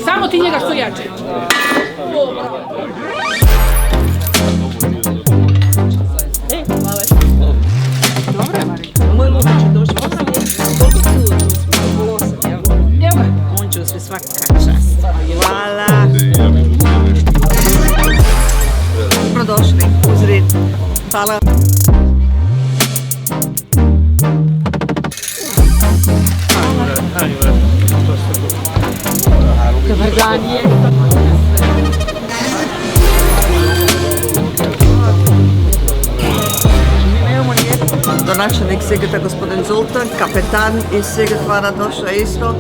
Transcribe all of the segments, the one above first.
Samo ti njega što jače. Dobro je, Marika. Moj lučić je došao. Koliko tu 8, jel? Evo ga. On će sve svaka čast. Hvala. Dobrodošli u Zrin. Hvala. Dobar dan je. Donačelnik Sigrta gospodin Zultan, kapetan iz Sigrtvara došla isto,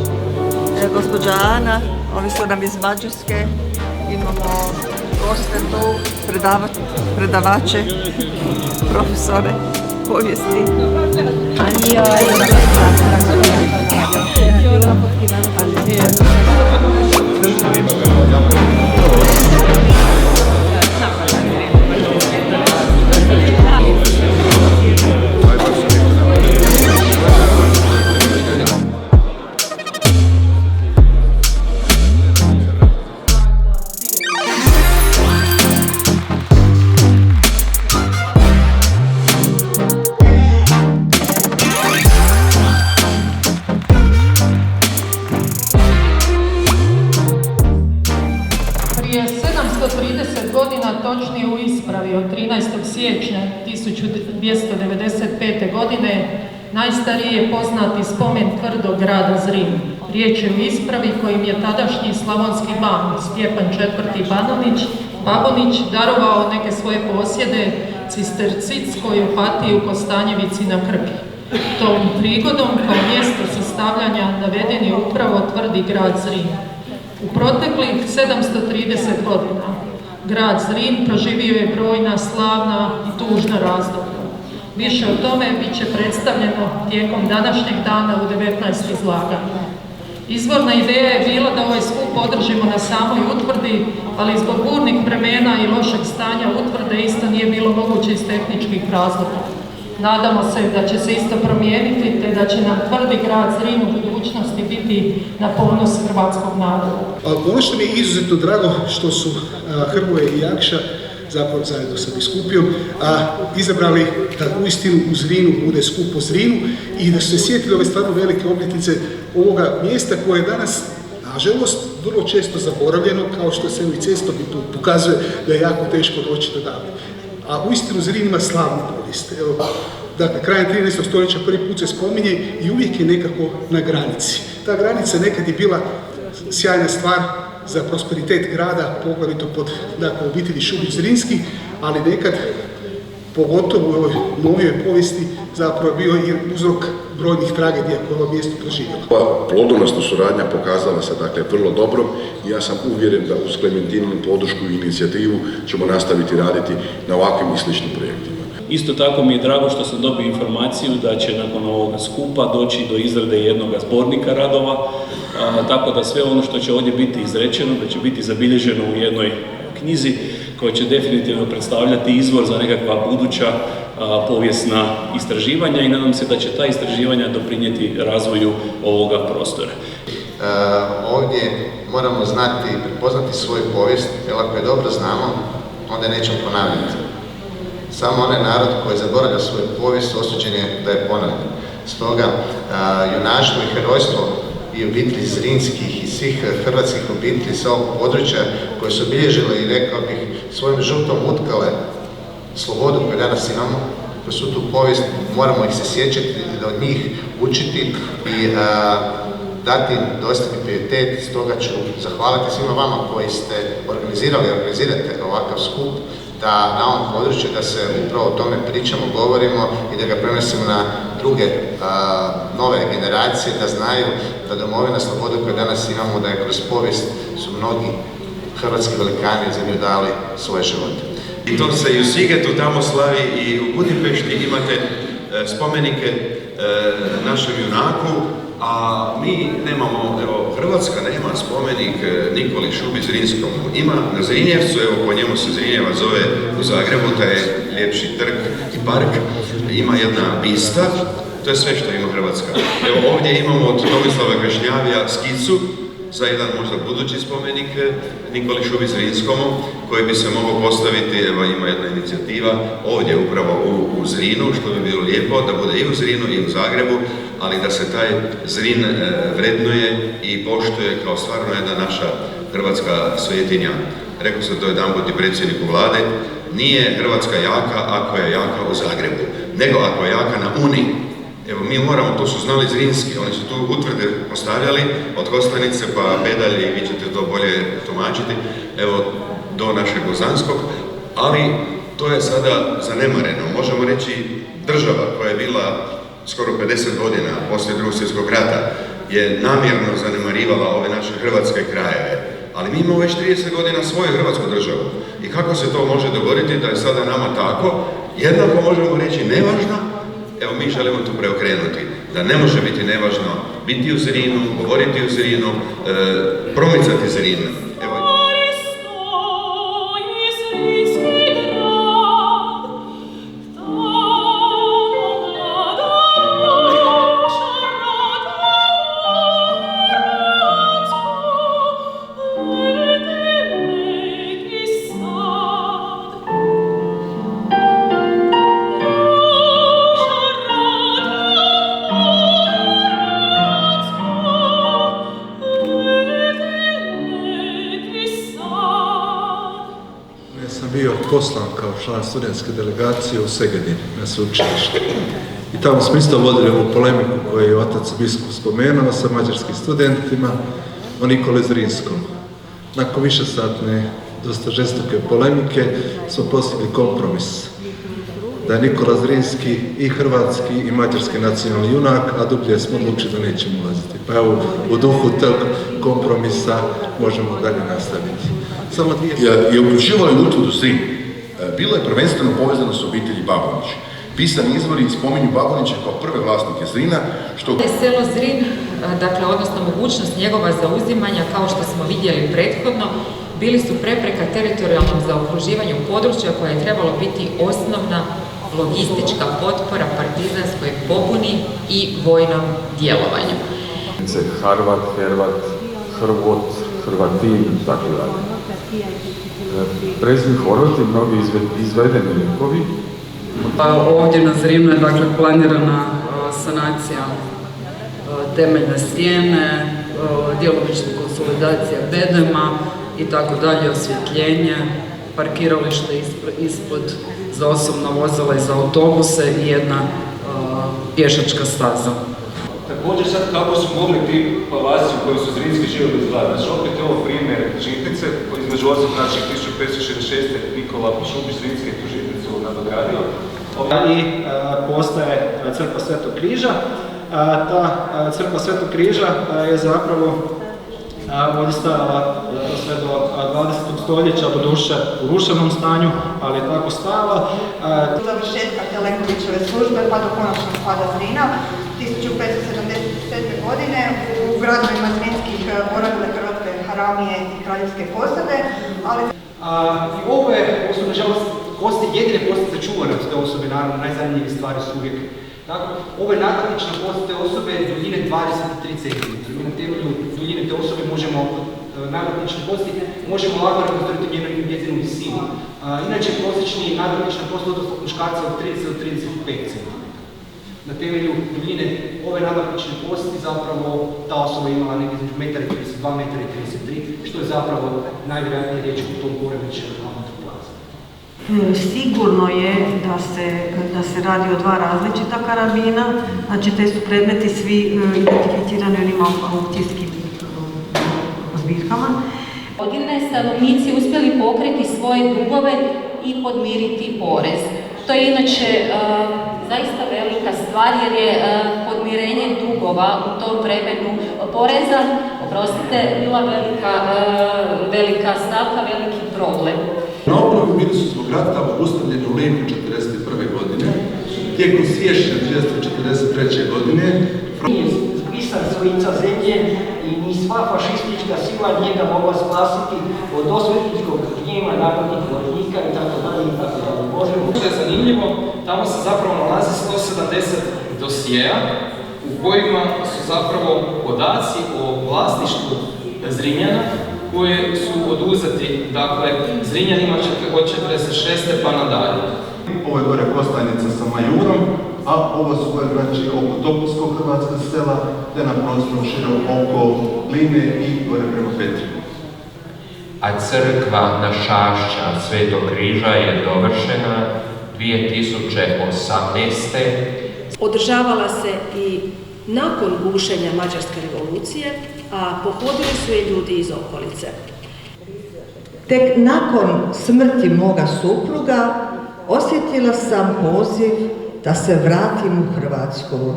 gospođa Ana, ovi su nam iz Mađarske, imamo goste tu, predavače, profesore povijesti. Prije 730 godina, točnije u ispravi od 13. siječnja 1295. godine, najstariji je poznati spomen tvrdog grada Zrin. Riječ je o ispravi kojim je tadašnji slavonski ban Stjepan IV. Babonić darovao neke svoje posjede cistercitskoj opatiji u Kostanjevici na Krki. Tom prigodom kao mjesto sastavljanja naveden je upravo tvrdi grad Zrin. U proteklih 730 godina grad Zrin proživio je brojna slavna i tužna razdoblja. Više o tome bit će predstavljeno tijekom današnjeg dana u 19 izlaganja. Izvorna ideja je bila da ovaj skup održimo na samoj utvrdi, ali zbog burnih vremena i lošeg stanja utvrde isto nije bilo moguće iz tehničkih razloga. Nadamo se da će se isto promijeniti, te da će nam tvrdi grad Zrin u budućnosti biti na ponos hrvatskog naroda. Ono što mi je izuzetno drago što su Hrvoje i Jakša, zapravo zajedno sa biskupijom, izabrali da uistinu u Zrinu bude skup po Zrinu i da su se sjetili ove stvarno velike obljetnice ovoga mjesta koje je danas, nažalost, vrlo često zaboravljeno, kao što se i cestom tu pokazuje da je jako teško doći do davne. A uistinu Zrin ima slavnu povijest. Dakle, krajem 13. stoljeća prvi put se spominje i uvijek je nekako na granici. Ta granica nekad je bila sjajna stvar za prosperitet grada, poglavito pod obitelji Šubić-Zrinski, ali nekad, pogotovo u ovoj novijoj povijesti, zapravo bio i uzrok brojnih tragedija koje ovo mjesto preživjelo. Plodonosna suradnja pokazala se vrlo dobro i ja sam uvjeren da uz Klementininu podršku i inicijativu ćemo nastaviti raditi na ovakvim i sličnim projektima. Isto tako mi je drago što sam dobio informaciju da će nakon ovoga skupa doći do izrade jednog zbornika radova, tako da sve ono što će ovdje biti izrečeno, da će biti zabilježeno u jednoj knjizi koja će definitivno predstavljati izvor za nekakva buduća povijesna istraživanja i nadam se da će ta istraživanja doprinijeti razvoju ovoga prostora. Ovdje moramo znati i prepoznati svoju povijest, jer ako je dobro znamo, onda je nećemo ponavljati. Samo onaj narod koji zaboravlja svoju povijest osuđen je da je ponavlja. Stoga junaštvo i herojstvo i obitelji Zrinskih i svih hrvatskih obitelji sa ovog područja koje su obilježile i rekao bih svojim žrtvom utkale slobodu koju danas imamo, kroz tu povijest moramo ih se sjećati, da od njih učiti i dati dostojni prioritet. Stoga ću zahvaliti svima vama koji ste organizirate ovakav skup, da na ovom području da se upravo o tome pričamo, govorimo i da ga prenosimo na druge nove generacije, da znaju da domovina sloboda koju danas imamo, da je kroz povijest su mnogi hrvatski velikani za nju dali svoje živote. I to se i u Sigetu tamo slavi i u Budimpešti imate spomenike našem junaku, a mi nemamo, evo, Hrvatska nema spomenik Nikoli Šubić-Zrinskom. Ima na Zrinjevcu, evo, po njemu se Zrinjevac zove u Zagrebu, taj je ljepši trg i park, ima jedna bista, to je sve što ima Hrvatska. Evo, ovdje imamo od Tomislava Grešnjavija skicu za jedan možda budući spomenik Nikoli Šubić Zrinskomu, koji bi se mogao postaviti, evo ima jedna inicijativa ovdje upravo u Zrinu, što bi bilo lijepo da bude i u Zrinu i u Zagrebu, ali da se taj Zrin vrednuje i poštuje kao stvarno jedna naša hrvatska svetinja. Rekao sam to jedanput i predsjedniku vlade, nije Hrvatska jaka ako je jaka u Zagrebu, nego ako je jaka na Uni. Evo, mi moramo, to su znali Zrinski, oni su tu utvrde postavljali od Kostanice pa Pedalje, i vi ćete to bolje tumačiti, evo, do našeg Gozanskog, ali to je sada zanemareno. Možemo reći, država koja je bila skoro 50 godina poslije Drugog svjetskog rata je namjerno zanemarivala ove naše hrvatske krajeve, ali mi imamo već 30 godina svoju hrvatsku državu. I kako se to može dogoditi da je sada nama tako, jednako možemo reći nevažno. Evo, mi želimo to preokrenuti, da ne može biti nevažno biti u Zrinu, govoriti u Zrinu, promicati Zrin. Evo. Bio poslan kao član studentske delegacije u Segedin na sveučilište. I tamo smo isto vodili ovu polemiku koju je otac biskup spomenuo sa mađarskim studentima o Nikoli Zrinskom. Nakon višesatne, dosta žestoke polemike smo postigli kompromis da je Nikola Zrinski i hrvatski i mađarski nacionalni junak, a dublje smo odlučili da nećemo ulaziti. Pa evo, u duhu tog kompromisa možemo dalje nastaviti. Je uključivalo i utvrdu Zrin. Bilo je prvenstveno povezano s obitelji Babonić. Pisani izvori spominju Babonića kao prve vlasnike Zrina, što... Selo Zrin, dakle, odnosno mogućnost njegova zauzimanja, kao što smo vidjeli prethodno, bili su prepreka teritorijalnom zaokruživanju područja koje je trebalo biti osnovna logistička potpora partizanskoj pobuni i vojnom djelovanju. Harvat, Hervat, Hrvot, Hrvatin, tako dalje. Prezime Horvat i mnogi izvedeni likovi. Ovdje na Zrinu je dakle planirana sanacija temeljne stijene, djelomična konsolidacija bedema i tako dalje, osvjetljenje, parkiralište ispod za osobna vozila i za autobuse i jedna pješačka staza. Također sad kako su mogli ti palasi u kojoj su Zrinski živjeli izgledati. Znači opet je ovo primjer žitnice, koji između osam, znači 1566. Nikola Šubić Zrinski tu žitnicu nadogradio. I postaje crkva Svetog križa. Ta crkva Svetog križa je zapravo odistajala sve do 20. stoljeća, do duše u ruševnom stanju, ali je tako stala. Završetka Telekovićeve službe pa do konačnog pada Zrina 1577. godine u gradovima Zrinskih boravile hrvatske haramije i kraljevske posade, ali... Ovo su, nažalost, jedine posade čuvane od te osobe, naravno, najzanimljivije stvari su uvijek. Dakle, ovo je nadlatična posada te osobe duljine 23 cm. Mi na temelju duljine te osobe možemo, nadlatične posade, možemo lako rekonstruirati njezinu visinu. Inače, prosječni nadlatična posada od muškarca od 30 do 35 cm. Na temelju duljine ove nadlatične posade zapravo ta osoba imala nekih između 1,32 m, 1,33 m, što je zapravo najvjerojatnije riječ u tom poremećaju amatoplaza. Sigurno je da se radi o dva različita karabina, znači te su predmeti svi identificirani onim aukcijskim zbirkama. Godine stanovnici uspjeli pokriti svoje dugove i podmiriti porez. To je inače zaista velika stvar jer je podmirenje dugova u tom vremenu poreza, bila velika stavka, veliki problem. Na obnovu bili su zbog rata obustavljeni u lipnju 1941. godine, tijekom siječnja 1943. godine. Nije spisan svojica zemlje i ni sva fašistička sila nije ga mogla spasiti od osvetničkog gnjeva narodnih vojnika i tako dalje i tako dalje. Što je zanimljivo, tamo se zapravo nalazi 170 dosjeja u kojima su zapravo podaci o vlasništvu Zrinjana koji su oduzeti, dakle, Zrinjanima od 46. pa nadalje. Ovo je gore Kostajnica sa Majurom, a ovo su znači oko Topovskog hrvatska sela, te na prostoru širo oko Gline i gore prema Petri. A crkva Našašća Svetog križa je dovršena 2018. Održavala se i nakon gušenja Mađarske revolucije, a pohodili su je ljudi iz okolice. Tek nakon smrti moga supruga osjetila sam poziv da se vratim u Hrvatsku,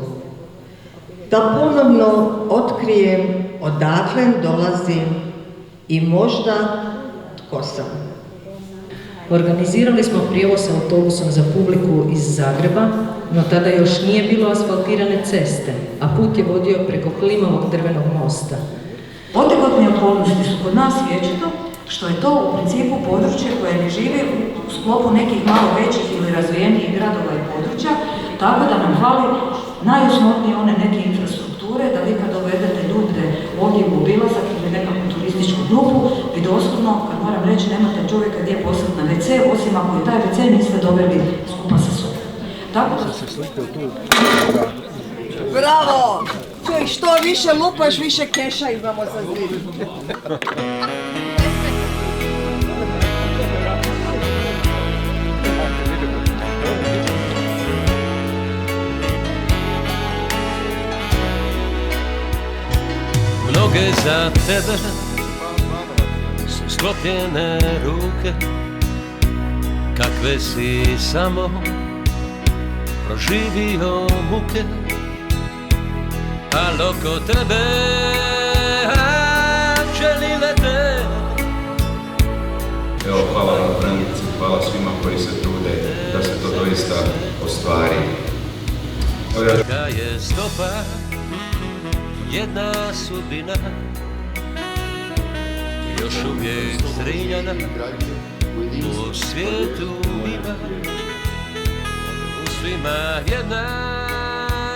da ponovno otkrijem odakle dolazim i možda tko sam. Organizirali smo prijevoz autobusom za publiku iz Zagreba, no tada još nije bilo asfaltirane ceste, a put je vodio preko klimavog drvenog mosta. Otegotne okolnosti su kod nas vječito, što je to u principu područje koje ne živi u sklopu nekih malo većih ili razvijenijih gradova i područja, tako da nam fali najosnovnije one neke infrastrukture, da vi kad dovedete ljude ovdje u obilazak ili nekakvu turističku grupu, vi doslovno, kad moram reći, nemate čovjeka gdje poslati na WC, osim ako je taj WC niste doveli skupa sa sobom. Tako da se slikaju tu. Bravo! Čuj, što više lupaš, više keša imamo za Zrin. Mnoge za tebe su sklopljene ruke, kakve si samo proživio muke, al oko tebe anđeli lete. Evo, hvala ravnateljici, hvala svima koji se trude da se to doista ostvari. Koja je stopa jedna sudbina, još uvijek Zrinjana u svijetu ima, u svima jedna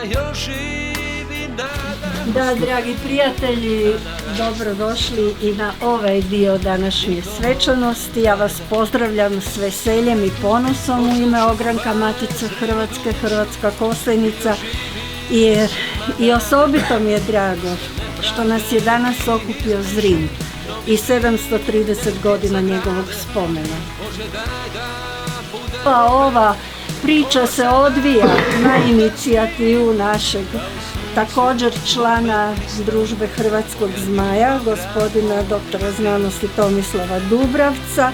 još živi nada. Da, dragi prijatelji, dobrodošli i na ovaj dio današnje svečanosti. Ja vas pozdravljam s veseljem i ponosom u ime ogranka Matice Hrvatske, Hrvatska Kostajnica. I osobito mi je drago što nas je danas okupio Zrin i 730 godina njegovog spomena. Pa ova priča se odvija na inicijativu našeg također člana Družbe Hrvatskog zmaja, gospodina doktora znanosti Tomislava Dubravca,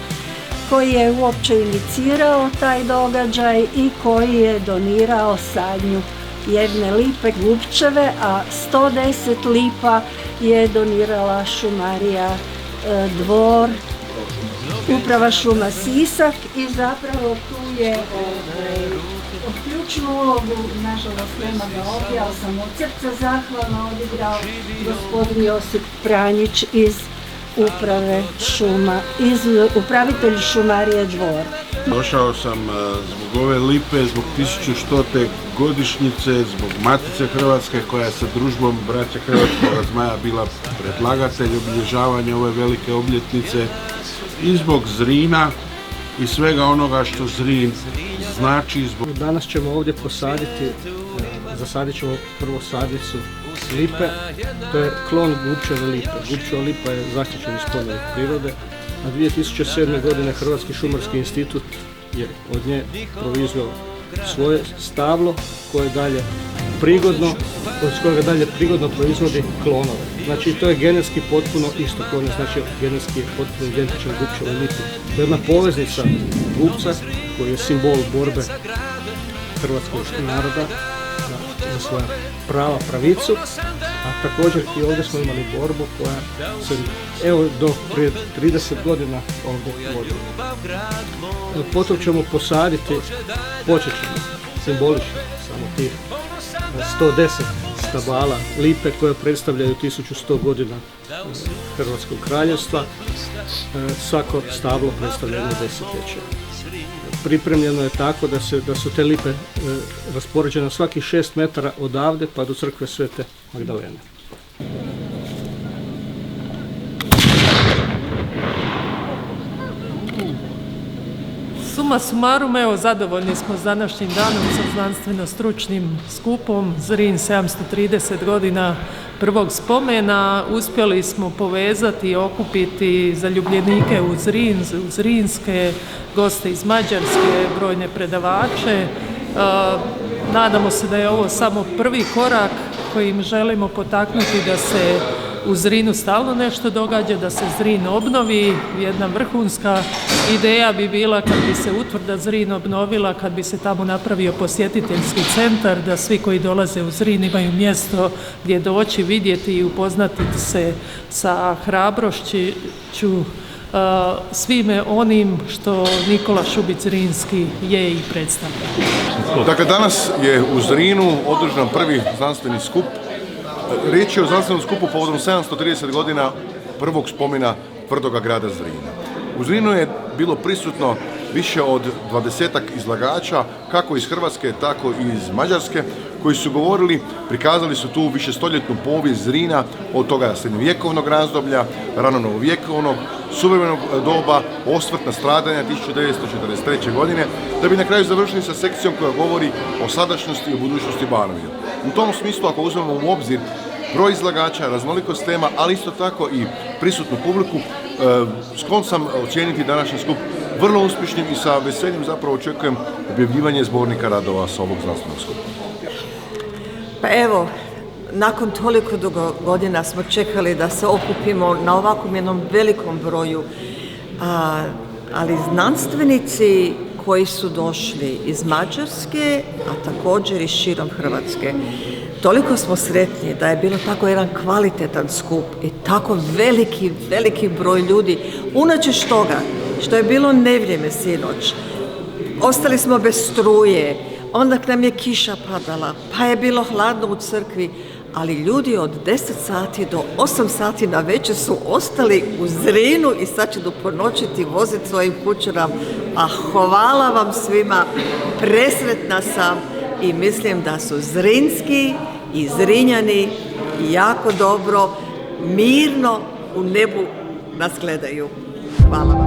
koji je uopće inicirao taj događaj i koji je donirao sadnju jedne lipe Gubčeve, a 110 lipa je donirala šumarija Dvor, uprava šuma Sisak i zapravo tu je ključnu ulogu, nažalost nema ga ovdje, ali sam od srca zahvalno odigrao gospodin Josip Pranjić iz uprave šuma, upravitelj šumarije Dvor. Došao sam zbog ove lipe, zbog 1100. godišnjice, zbog Matice Hrvatske koja je sa družbom braća Hrvatskog zmaja bila predlagatelj obilježavanja ove velike obljetnice i zbog Zrina i svega onoga što Zrin znači. Danas ćemo ovdje posaditi, zasadit ćemo prvo sadnicu lipe, to je klon Gubčeve lipe. Gubčeva lipa je zaštićeni spomenik prirode, a 2007. godine Hrvatski šumarski institut je od nje proizveo svoje stablo koje dalje prigodno, od kojega dalje prigodno proizvodi klonove. Znači to je genetski potpuno isto klon, znači genetski potpuno identičan Gubčevoj lipi. To je jedna poveznica gubca koji je simbol borbe hrvatskog naroda za svoja prava, pravicu, a također i ovdje smo imali borbu koja se evo do prije 30 godina ovdje vodila. Potom ćemo posaditi, počet ćemo simbolično samo tih 110 stabala lipe koje predstavljaju 1100 godina Hrvatskog kraljevstva. Svako stablo predstavlja jedno desetljeće. Pripremljeno je tako da su te lipe raspoređene svakih 6 metara odavde pa do crkve Svete Magdalene. Suma summarum, evo, zadovoljni smo s današnjim danom sa znanstveno-stručnim skupom Zrin 730 godina prvog spomena. Uspjeli smo povezati i okupiti zaljubljenike u Zrin, zrinske, goste iz Mađarske, brojne predavače. Nadamo se da je ovo samo prvi korak kojim želimo potaknuti da se u Zrinu stalno nešto događa, da se Zrin obnovi. Jedna vrhunska ideja bi bila kad bi se utvrda Zrin obnovila, kad bi se tamo napravio posjetiteljski centar, da svi koji dolaze u Zrin imaju mjesto gdje doći, vidjeti i upoznati se sa hrabrošću svime onim što Nikola Šubić Zrinski je i predstavlja. Dakle, danas je u Zrinu održan prvi znanstveni skup. Riječ je o znanstvenom skupu povodom 730 godina prvog spomena tvrdoga grada Zrina. U Zrinu je bilo prisutno više od 20-ak izlagača, kako iz Hrvatske, tako i iz Mađarske, koji su govorili, prikazali su tu višestoljetnu povijest Zrina, od toga srednjovjekovnog razdoblja, rano novovjekovnog, suvremenog doba, osvrt na stradanja 1943. godine, da bi na kraju završili sa sekcijom koja govori o sadašnjosti i o budućnosti Banovine. U tom smislu, ako uzmemo u obzir broj izlagača, raznolikost tema, ali isto tako i prisutnu publiku, sklon sam ocijeniti današnji skup vrlo uspješnim i sa veseljem zapravo očekujem objavljivanje zbornika radova sa ovog znanstvenog skupa. Pa evo, nakon toliko dugo godina smo čekali da se okupimo na ovakvom jednom velikom broju, ali znanstvenici koji su došli iz Mađarske, a također i širom Hrvatske, toliko smo sretni da je bilo tako jedan kvalitetan skup i tako veliki broj ljudi. Unatoč toga što je bilo nevrijeme sinoć, ostali smo bez struje, onda nam je kiša padala, pa je bilo hladno u crkvi, ali ljudi od 10 sati do 8 sati na večer su ostali u Zrinu i sad će do ponoćiti voziti svojim kućama. A hvala vam svima, presretna sam i mislim da su Zrinski i Zrinjani jako dobro, mirno u nebu nas gledaju. Hvala vam.